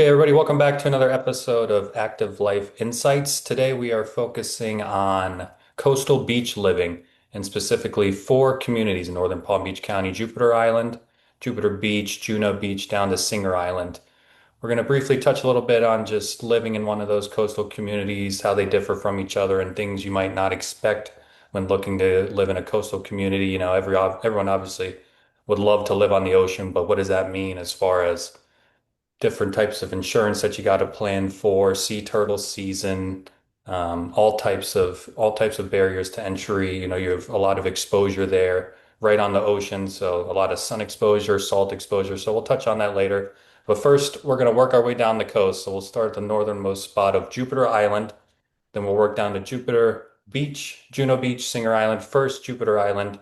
Okay, everybody, welcome back to another episode of Active Life Insights. Today we are focusing on coastal beach living and specifically four communities in northern Palm Beach County: Jupiter Island, Jupiter Beach, Juno Beach, down to Singer Island. We're going to briefly touch a little bit on just living in one of those coastal communities, how they differ from each other, and things you might not expect when looking to live in a coastal community. Everyone obviously would love to live on the ocean, but what does that mean as far as different types of insurance that you got to plan for, sea turtle season, all types of barriers to entry. You have a lot of exposure there, right on the ocean, so a lot of sun exposure, salt exposure. So we'll touch on that later. But first, we're going to work our way down the coast. So we'll start at the northernmost spot of Jupiter Island. Then we'll work down to Jupiter Beach, Juno Beach, Singer Island, first Jupiter Island.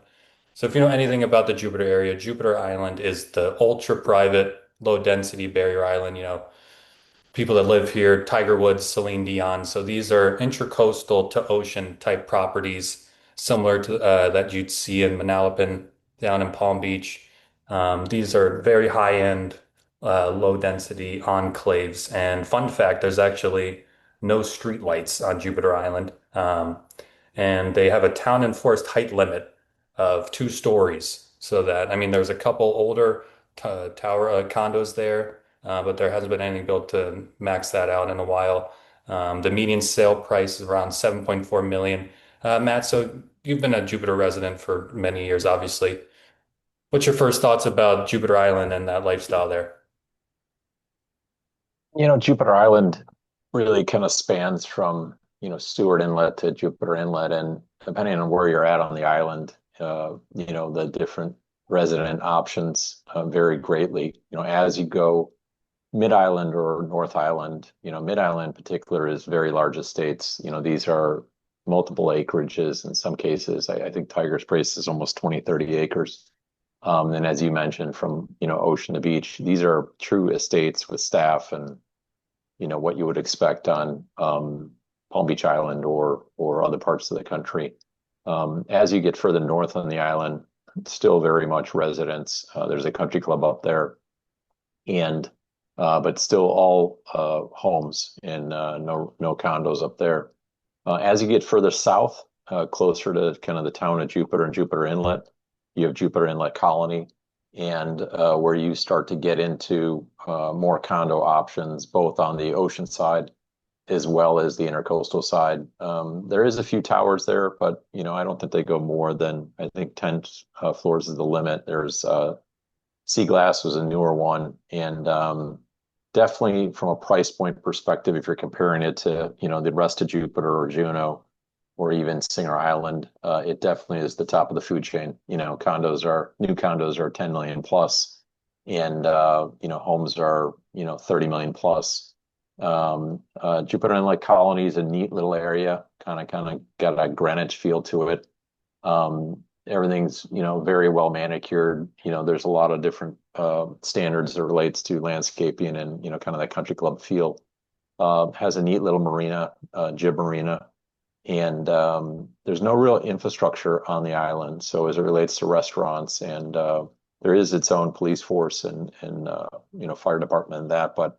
So if you know anything about the Jupiter area, Jupiter Island is the ultra private, low density barrier island. People that live here, Tiger Woods, Celine Dion. So these are intracoastal to ocean type properties, similar to that you'd see in Manalapan down in Palm Beach. These are very high end, low density enclaves. And fun fact, there's actually no street lights on Jupiter Island. And they have a town enforced height limit of 2 stories. So that, I mean, there's a couple older tower condos there, but there hasn't been anything built to max that out in a while. The median sale price is around 7.4 million. Matt, so you've been a Jupiter resident for many years, obviously. What's your first thoughts about Jupiter Island and that lifestyle there? Jupiter Island really kind of spans from, Stewart Inlet to Jupiter Inlet, and depending on where you're at on the island, the different resident options vary greatly. As you go mid-island or North Island, mid-island in particular is very large estates. These are multiple acreages in some cases. I think Tiger's Place is almost 20, 30 acres. And as you mentioned, from, ocean to beach, these are true estates with staff and, what you would expect on Palm Beach Island or other parts of the country. As you get further north on the island, still very much residents. There's a country club up there, and but still all homes and no condos up there. As you get further south, closer to kind of the town of Jupiter and Jupiter Inlet, you have Jupiter Inlet Colony, and where you start to get into more condo options, both on the ocean side as well as the intercoastal side. There is a few towers there, but I don't think they go more than, I think, 10 floors is the limit. There's Sea Glass was a newer one, and definitely from a price point perspective, if you're comparing it to the rest of Jupiter or Juno or even Singer Island, it definitely is the top of the food chain. New condos are 10 million plus, and homes are 30 million plus. Jupiter Inlet Colony is a neat little area, kind of got a Greenwich feel to it. Everything's very well manicured. There's a lot of different standards that relates to landscaping and kind of that country club feel. Has a neat little marina, jib marina, and there's no real infrastructure on the island. So as it relates to restaurants, and there is its own police force and fire department and that. But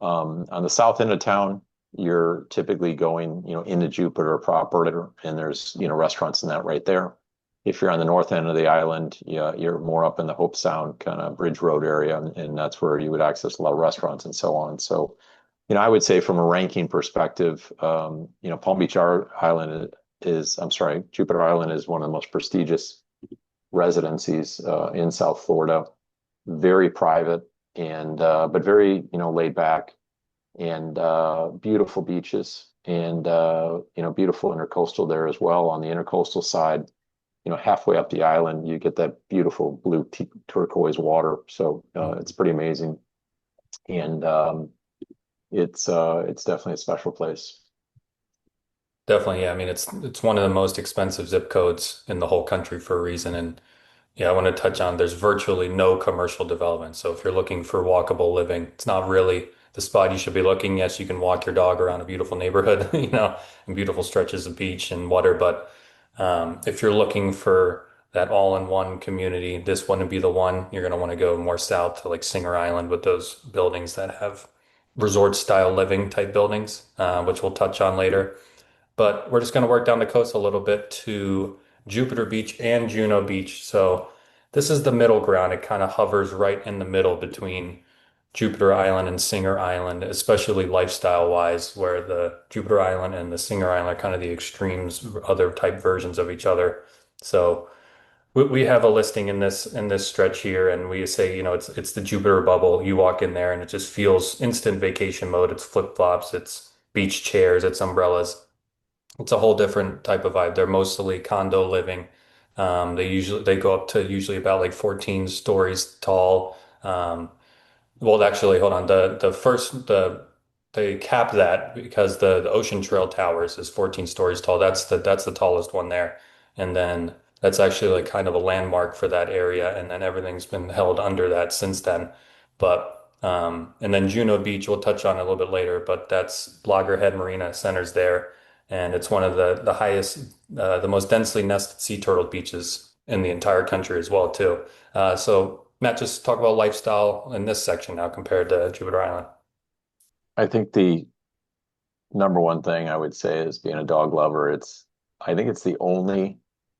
on the south end of town, you're typically going into Jupiter proper, and there's restaurants in that right there. If you're on the north end of the island, you're more up in the Hope Sound kind of Bridge Road area, and that's where you would access a lot of restaurants and so on. So, I would say from a ranking perspective, Palm Beach Island Jupiter Island is one of the most prestigious residencies in South Florida. Very private and but very laid back, and beautiful beaches, and beautiful intercoastal there as well. On the intercoastal side, halfway up the island, you get that beautiful blue turquoise water. So it's pretty amazing, and it's definitely a special place. Definitely, yeah. I mean, it's one of the most expensive zip codes in the whole country for a reason. And yeah, I want to touch on there's virtually no commercial development. So if you're looking for walkable living, it's not really the spot you should be looking. Yes, you can walk your dog around a beautiful neighborhood, and beautiful stretches of beach and water. But if you're looking for that all-in-one community, this wouldn't be the one. You're going to want to go more south to like Singer Island with those buildings that have, resort style living type buildings, which we'll touch on later. But we're just going to work down the coast a little bit to Jupiter Beach and Juno Beach. So this is the middle ground. It kind of hovers right in the middle between Jupiter Island and Singer Island, especially lifestyle wise, where the Jupiter Island and the Singer Island are kind of the extremes, other type versions of each other. So we have a listing in this stretch here, and we say, it's the Jupiter bubble. You walk in there, and it just feels instant vacation mode. It's flip-flops, it's beach chairs, it's umbrellas. It's a whole different type of vibe. They're mostly condo living. They go up to usually about like 14 stories tall. Well, actually, hold on. They cap that because the Ocean Trail Towers is 14 stories tall. That's the tallest one there. And then that's actually like kind of a landmark for that area. And then everything's been held under that since then. But and then Juno Beach, we'll touch on a little bit later, but that's Loggerhead Marina centers there. And it's one of the highest, the most densely nested sea turtle beaches in the entire country as well, too. So Matt, just talk about lifestyle in this section now compared to Jupiter Island. I think the number one thing I would say is being a dog lover. I think it's the only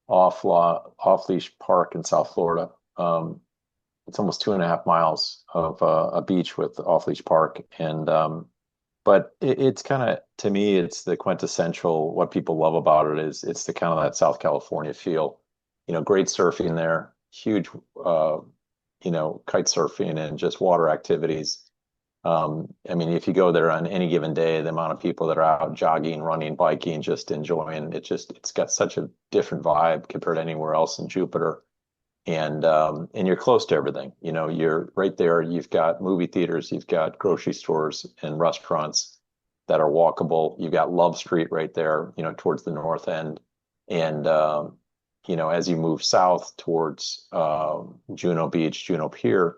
off-leash park in South Florida. It's almost 2.5 miles of a beach with off-leash park, and but it's kind of to me, it's the quintessential. What people love about it is it's the kind of that South California feel. Great surfing there, huge, kite surfing and just water activities. I mean, if you go there on any given day, the amount of people that are out jogging, running, biking, just enjoying it, it's got such a different vibe compared to anywhere else in Jupiter. And you're close to everything. You're right there. You've got movie theaters, you've got grocery stores and restaurants that are walkable. You've got Love Street right there, towards the north end. And as you move south towards Juno Beach, Juno Pier,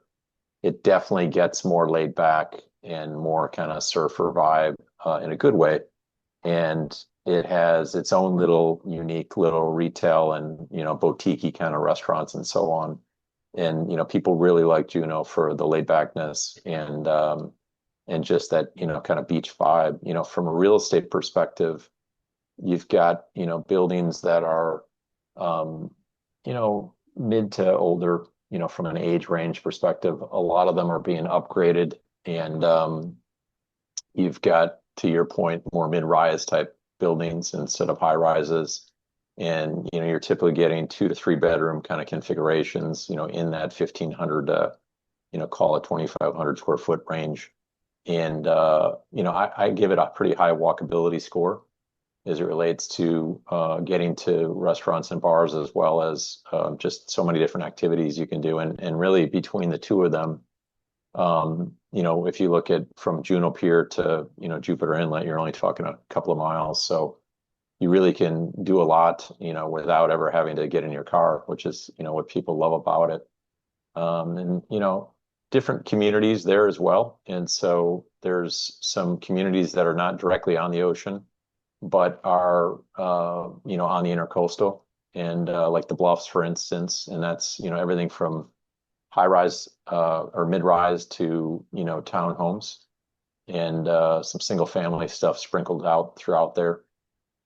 it definitely gets more laid back and more kind of surfer vibe in a good way. And it has its own little unique little retail and boutique kind of restaurants and so on. And people really like Juno for the laid backness and just that kind of beach vibe. From a real estate perspective, you've got buildings that are mid to older, from an age range perspective. A lot of them are being upgraded, and you've got, to your point, more mid-rise type buildings instead of high rises. And you're typically getting 2 to 3 bedroom kind of configurations, in that 1,500 to call it 2,500 square foot range. And I give it a pretty high walkability score as it relates to getting to restaurants and bars, as well as just so many different activities you can do. And really between the two of them, if you look at from Juno Pier to, Jupiter Inlet, you're only talking a couple of miles. So you really can do a lot, without ever having to get in your car, which is, what people love about it. And, different communities there as well. And so there's some communities that are not directly on the ocean, but are, on the intercoastal, and like the Bluffs, for instance. And that's, everything from high rise or mid rise to townhomes, and some single family stuff sprinkled out throughout there,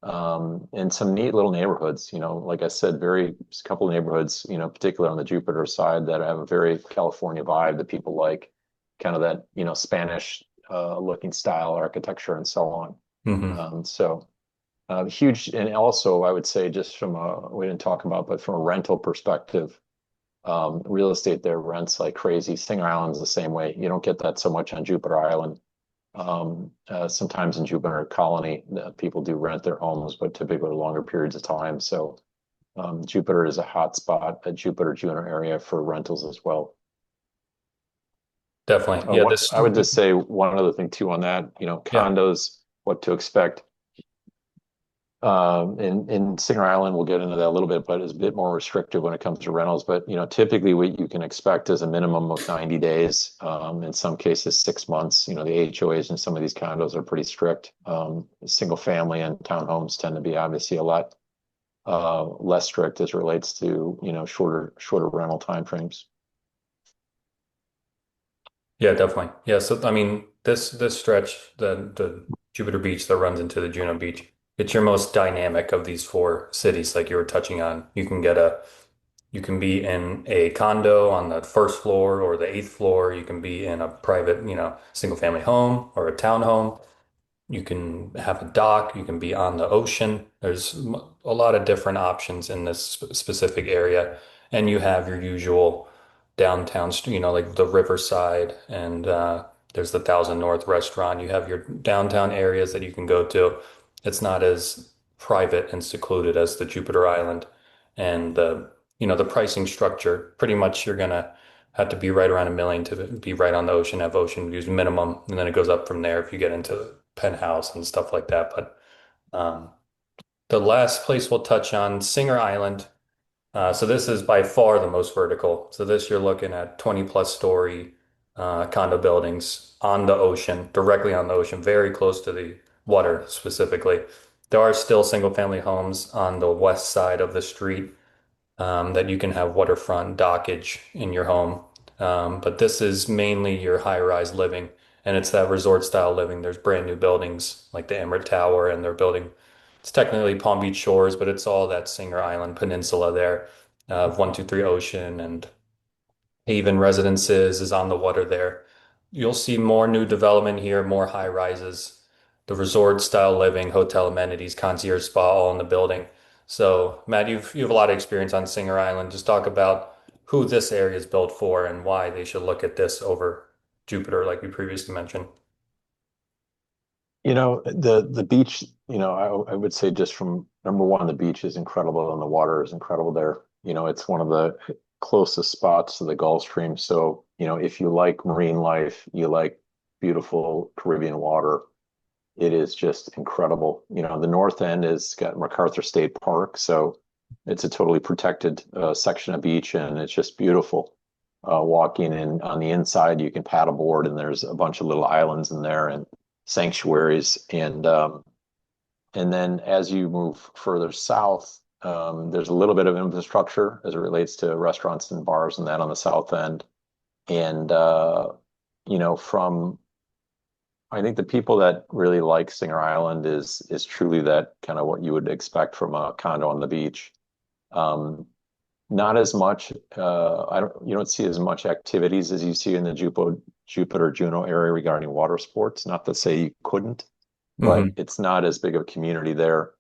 and some neat little neighborhoods. Like I said, a couple of neighborhoods, particularly on the Jupiter side, that have a very California vibe that people like, kind of that Spanish looking style architecture and so on. Hmm. So huge. And also I would say, just we didn't talk about, but from a rental perspective, real estate there rents like crazy. Singer Island's the same way. You don't get that so much on Jupiter Island. Sometimes in Jupiter Colony, people do rent their homes, but typically longer periods of time. So Jupiter is a hot spot, a Jupiter Juno area for rentals as well. Definitely. Yeah, I would just say one other thing too on that, yeah, condos, what to expect. In Singer Island, we'll get into that a little bit, but it's a bit more restrictive when it comes to rentals. But typically what you can expect is a minimum of 90 days. In some cases, 6 months. The HOAs in some of these condos are pretty strict. Single family and townhomes tend to be obviously a lot less strict as it relates to shorter rental timeframes. yeah, definitely. Yeah, so I mean, this stretch, the Jupiter Beach that runs into the Juno Beach, it's your most dynamic of these four cities, like you were touching on. You can be in a condo on the first floor or the eighth floor. You can be in a private, single family home or a townhome. You can have a dock, you can be on the ocean. A lot of different options in this specific area. And you have your usual downtown, like the Riverside and there's the Thousand North restaurant. You have your downtown areas that you can go to. It's not as private and secluded as the Jupiter Island. And the pricing structure, pretty much you're gonna have to be right around 1 million to be right on the ocean, have ocean views minimum, and then it goes up from there if you get into the penthouse and stuff like that. But um, the last place we'll touch on, Singer Island. So this is by far the most vertical. So this you're looking at 20 plus story condo buildings on the ocean, directly on the ocean, very close to the water specifically. There are still single family homes on the west side of the street that you can have waterfront dockage in your home. But this is mainly your high-rise living, and it's that resort style living. There's brand new buildings like the Emerald Tower, and they're building. It's technically Palm Beach Shores, but it's all that Singer Island Peninsula there, 123 Ocean and Haven Residences is on the water there. You'll see more new development here, more high rises, the resort style living, hotel amenities, concierge spa all in the building. So, Matt, you have a lot of experience on Singer Island. Just talk about who this area is built for and why they should look at this over Jupiter, like we previously mentioned. The beach, I would say just from number one, the beach is incredible and the water is incredible there. It's one of the closest spots to the Gulf Stream. So, if you like marine life, you like beautiful Caribbean water, it is just incredible. The north end has got MacArthur State Park, so it's a totally protected section of beach, and it's just beautiful. Walking in on the inside, you can paddleboard, and there's a bunch of little islands in there and sanctuaries. And then as you move further south, there's a little bit of infrastructure as it relates to restaurants and bars and that on the south end. And from I think the people that really like Singer Island is truly that kind of what you would expect from a condo on the beach. Um, Not as much. You don't see as much activities as you see in the Jupiter Juno area regarding water sports. Not to say you couldn't, but Hmm. it's not as big of a community there.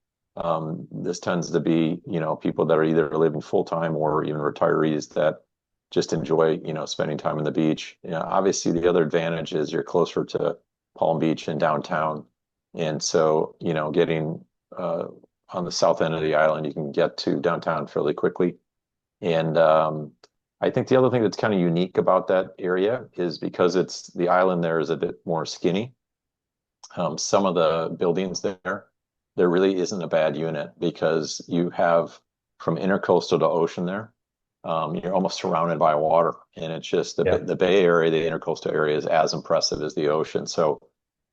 This tends to be, people that are either living full time or even retirees that just enjoy, spending time on the beach. Obviously, the other advantage is you're closer to Palm Beach and downtown, and so getting on the south end of the island, you can get to downtown fairly quickly. And I think the other thing that's kind of unique about that area is because it's the island there is a bit more skinny. Some of the buildings there really isn't a bad unit because you have from intercoastal to ocean there. You're almost surrounded by water, and it's just Yeah. the Bay Area, the intercoastal area is as impressive as the ocean. So,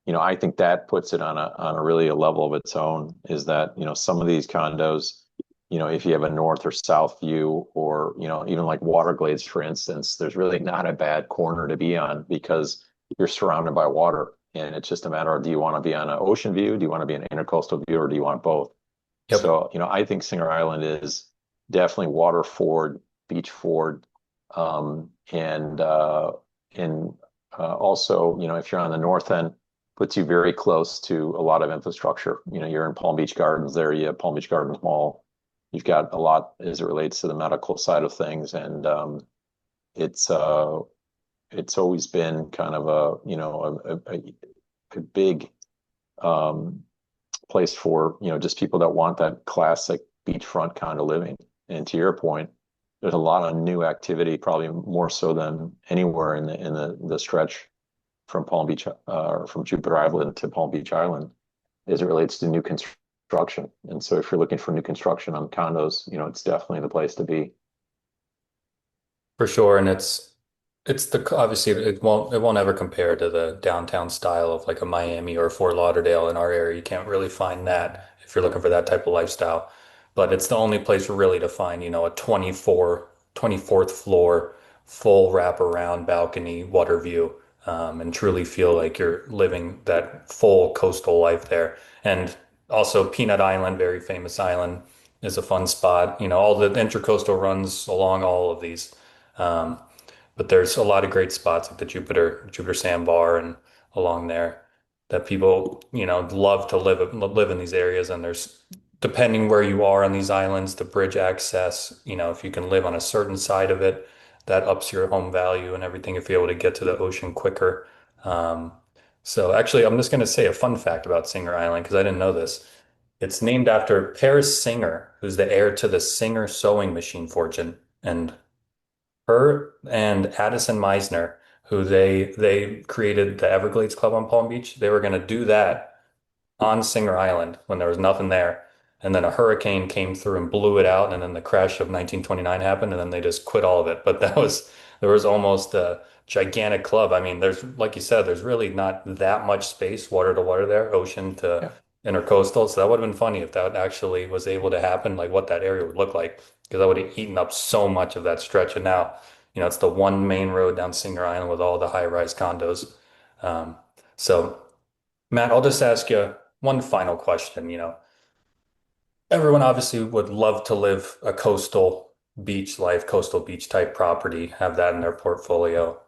I think that puts it on a really a level of its own. Is that some of these condos, if you have a north or south view, or even like Waterglades, for instance, there's really not a bad corner to be on because you're surrounded by water. And it's just a matter of, do you want to be on an ocean view? Do you want to be an intercoastal view, or do you want both? Yep. So, I think Singer Island is definitely water forward, beach forward. And also, if you're on the north end, puts you very close to a lot of infrastructure. You're in Palm Beach Gardens there, you have Palm Beach Gardens Mall. You've got a lot as it relates to the medical side of things. And it's uh, it's always been kind of a big um, place for just people that want that classic beachfront kind of living. And to your point, there's a lot of new activity, probably more so than anywhere in the stretch from Palm Beach or from Jupiter Island to Palm Beach Island as it relates to new construction. And so if you're looking for new construction on condos, it's definitely the place to be. For sure. And it's the obviously it won't ever compare to the downtown style of like a Miami or Fort Lauderdale in our area. You can't really find that if you're looking for that type of lifestyle. But it's the only place really to find, a 24, 24th floor full wraparound balcony water view. and truly feel like you're living that full coastal life there. And also Peanut Island, very famous island, is a fun spot. You know, all the intercoastal runs along all of these. Um, but there's a lot of great spots like the Jupiter Sandbar and along there that people, you know, love to live in these areas. And there's, depending where you are on these islands, the bridge access, you know, if you can live on a certain side of it, that ups your home value and everything if you're able to get to the ocean quicker. Um, so actually, I'm just going to say a fun fact about Singer Island because I didn't know this. It's named after Paris Singer, who's the heir to the Singer sewing machine fortune. And her and Addison Meisner, who they created the Everglades Club on Palm Beach, they were going to do that on Singer Island when there was nothing there. And then a hurricane came through and blew it out. And then the crash of 1929 happened. And then they just quit all of it. But there was almost a gigantic club. I mean, there's, like you said, there's really not that much space, water to water there, ocean to Yeah. intercoastal. So that would have been funny if that actually was able to happen, like what that area would look like. Because I would have eaten up so much of that stretch. And now, you know, it's the one main road down Singer Island with all the high-rise condos. Um, so Matt, I'll just ask you one final question. You know, everyone obviously would love to live a coastal beach life, coastal beach type property, have that in their portfolio.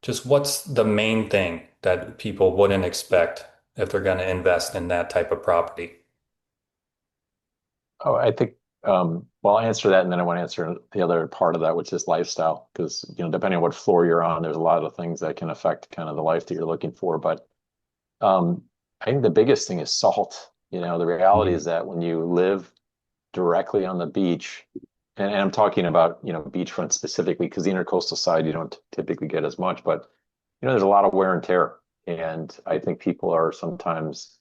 Just what's the main thing that people wouldn't expect if they're going to invest in that type of property? Oh, I think, well, I'll answer that, and then I want to answer the other part of that, which is lifestyle, because, depending on what floor you're on, there's a lot of things that can affect kind of the life that you're looking for. But um, I think the biggest thing is salt. The reality Mm. is that when you live directly on the beach, and I'm talking about, beachfront specifically, because the intercoastal side, you don't typically get as much, but, there's a lot of wear and tear. And I think people are sometimes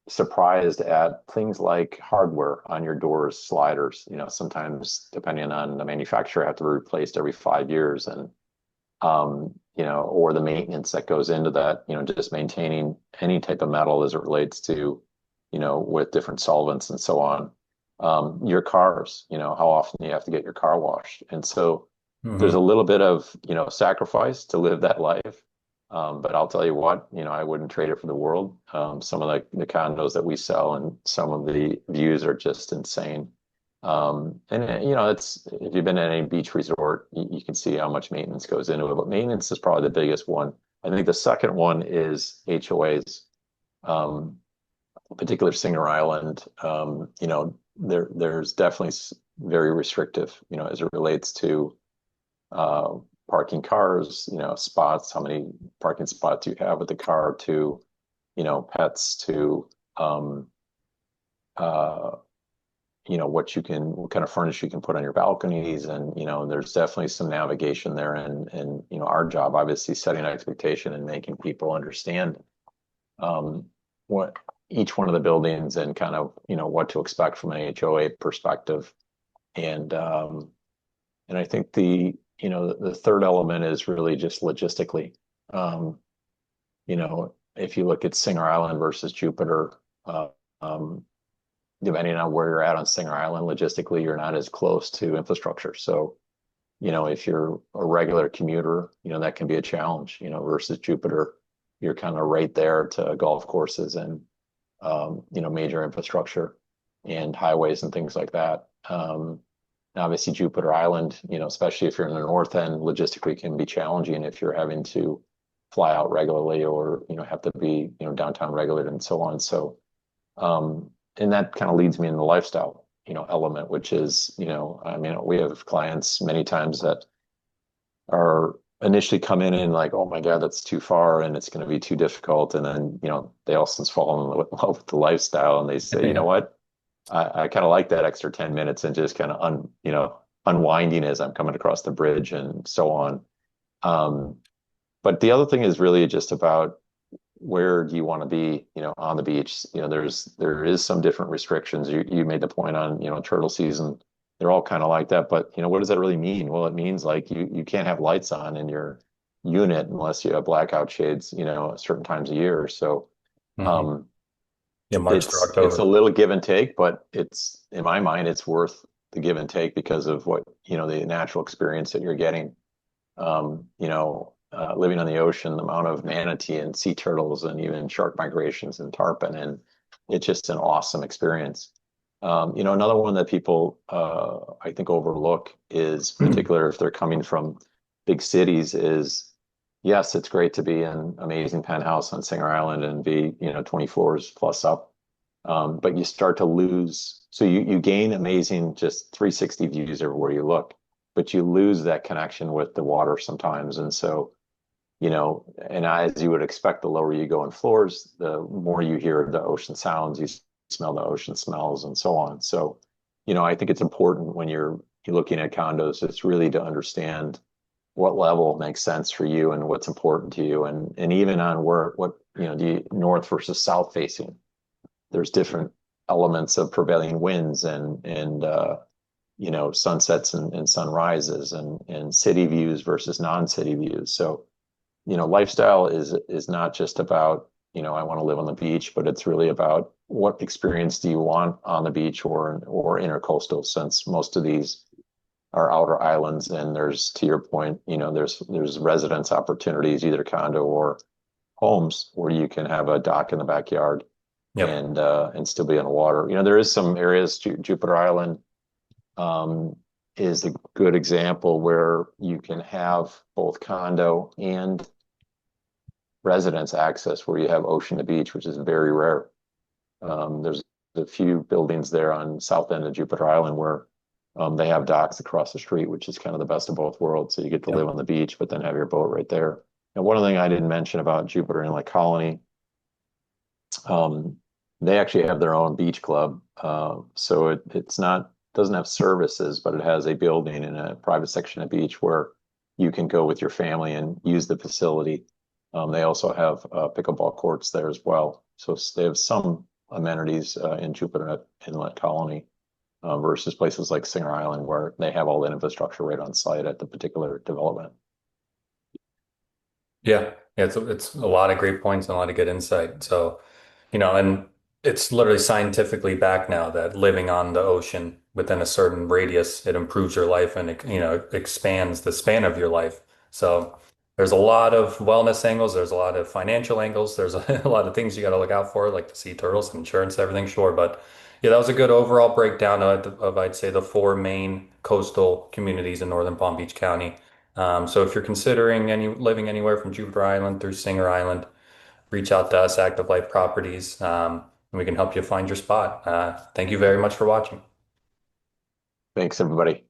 surprised at things like hardware on your doors, sliders. Sometimes depending on the manufacturer, have to be replaced every 5 years, and or the maintenance that goes into that. Just maintaining any type of metal as it relates to, with different solvents and so on. Your cars, how often you have to get your car washed, and so there's a Hmm. little bit of sacrifice to live that life. But I'll tell you what, I wouldn't trade it for the world. Some of the condos that we sell and some of the views are just insane. And it's if you've been at any beach resort, you can see how much maintenance goes into it. But maintenance is probably the biggest one. I think the second one is HOAs, particular Singer Island. There's definitely very restrictive, as it relates to uh, parking cars, spots, how many parking spots you have with the car, to, pets, to, um, uh, what kind of furniture you can put on your balconies. And, there's definitely some navigation there. And, our job, obviously, setting expectation and making people understand um, what each one of the buildings and kind of, what to expect from an HOA perspective. And I think the third element is really just logistically. If you look at Singer Island versus Jupiter, uh, um, depending on where you're at on Singer Island, logistically, you're not as close to infrastructure. So, if you're a regular commuter, that can be a challenge, versus Jupiter, you're kind of right there to golf courses and, major infrastructure and highways and things like that. Obviously, Jupiter Island, especially if you're in the north end, logistically can be challenging if you're having to fly out regularly, or, have to be, downtown regularly and so on. So, and that kind of leads me in the lifestyle, element, which is, I mean, we have clients many times that are initially come in and like, oh my God, that's too far and it's going to be too difficult. And then, they also fall in love with the lifestyle, and they say, you know Yeah. what? I kind of like that extra 10 minutes and just kind of unwinding as I'm coming across the bridge and so on. Um, but the other thing is really just about where do you want to be, on the beach. There is some different restrictions. You made the point on, turtle season. They're all kind of like that, but what does that really mean? Well, it means like you can't have lights on in your unit unless you have blackout shades, certain times a year. So Hmm. um, Yeah, March through it's a October. little give and take, but it's, in my mind, it's worth the give and take because of what, the natural experience that you're getting. living on the ocean, the amount of manatee and sea turtles and even shark migrations and tarpon, and it's just an awesome experience. Another one that people I think overlook is, particular if they're coming from big cities, is yes, it's great to be in amazing penthouse on Singer Island and be, 20 floors plus up. But you start to lose, so you gain amazing just 360 views everywhere you look, but you lose that connection with the water sometimes. And so, and as you would expect, the lower you go in floors, the more you hear the ocean sounds, you smell the ocean smells, and so on. So, I think it's important when you're looking at condos, it's really to understand what level makes sense for you and what's important to you, and even on what do you north versus south facing. There's different elements of prevailing winds and sunsets and sunrises and city views versus non-city views. So lifestyle is not just about, I want to live on the beach, but it's really about what experience do you want on the beach or intercoastal, since most of these are outer islands, and there's, to your point, there's residence opportunities, either condo or homes, where you can have a dock in the backyard Yep. and still be on the water. There is some areas, Jupiter Island um, is a good example where you can have both condo and residence access, where you have ocean to beach, which is very rare. There's a few buildings there on south end of Jupiter Island where they have docks across the street, which is kind of the best of both worlds. So you get to live Yep. on the beach, but then have your boat right there. And one thing I didn't mention about Jupiter Inlet Colony, um, they actually have their own beach club. So it's not, doesn't have services, but it has a building and a private section of beach where you can go with your family and use the facility. They also have pickleball courts there as well. So they have some amenities in Jupiter Inlet Colony versus places like Singer Island, where they have all the infrastructure right on site at the particular development. Yeah, it's a lot of great points and a lot of good insight. So, and it's literally scientifically back now that living on the ocean within a certain radius, it improves your life and it, expands the span of your life. So there's a lot of wellness angles, there's a lot of financial angles, there's a lot of things you got to look out for, like the sea turtles, insurance, everything, sure. But yeah, that was a good overall breakdown of I'd say the four main coastal communities in northern Palm Beach County. So if you're considering living anywhere from Jupiter Island through Singer Island, reach out to us, Active Life Properties, and we can help you find your spot. Thank you very much for watching. Thanks, everybody.